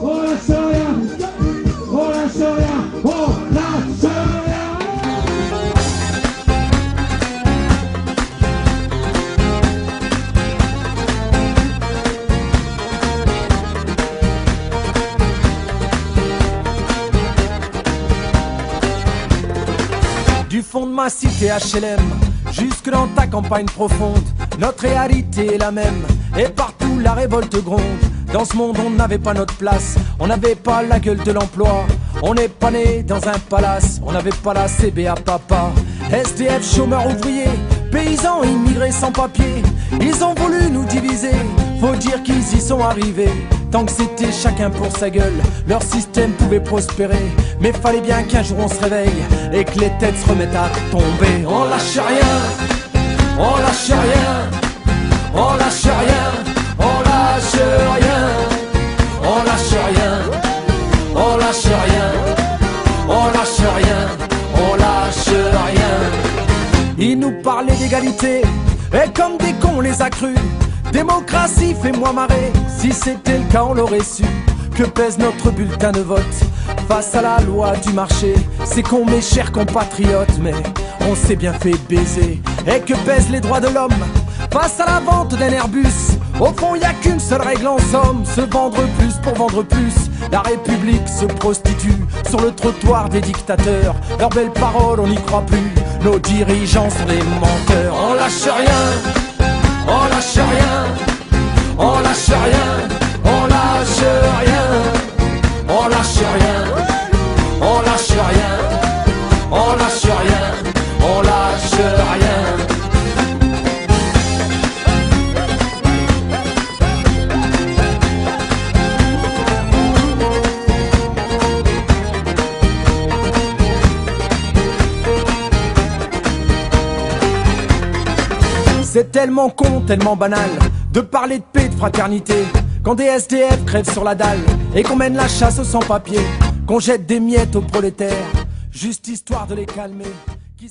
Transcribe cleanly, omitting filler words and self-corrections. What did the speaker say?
On lâche rien, on lâche rien, on lâche rien. Du fond de ma cité HLM, jusque dans ta campagne profonde, notre réalité est la même, et partout la révolte gronde. Dans ce monde on n'avait pas notre place, on n'avait pas la gueule de l'emploi, on n'est pas né dans un palace, on n'avait pas la CBA papa. SDF, chômeurs, ouvriers, paysans, immigrés sans papier, ils ont voulu nous diviser, faut dire qu'ils y sont arrivés. Tant que c'était chacun pour sa gueule, leur système pouvait prospérer. Mais fallait bien qu'un jour on se réveille et que les têtes se remettent à tomber. On lâche rien, on lâche rien, on lâche rien, on lâche rien, on lâche rien, on lâche rien, on lâche rien, on lâche rien. Ils nous parlaient d'égalité et comme des cons on les a crus. Démocratie, fais-moi marrer, si c'était le cas on l'aurait su. Que pèse notre bulletin de vote face à la loi du marché? C'est con mes chers compatriotes, mais on s'est bien fait baiser. Et que pèsent les droits de l'homme face à la vente d'un Airbus? Au fond y a qu'une seule règle en somme, se vendre plus pour vendre plus. La République se prostitue sur le trottoir des dictateurs. Leurs belles paroles on n'y croit plus, nos dirigeants sont des menteurs. On lâche rien, on lâche rien, on lâche rien, on lâche rien, on lâche rien, on lâche rien, on lâche rien, on lâche rien. C'est tellement con, tellement banal de parler de paix, de fraternité, quand des SDF crèvent sur la dalle et qu'on mène la chasse aux sans-papiers, qu'on jette des miettes aux prolétaires, juste histoire de les calmer. Qui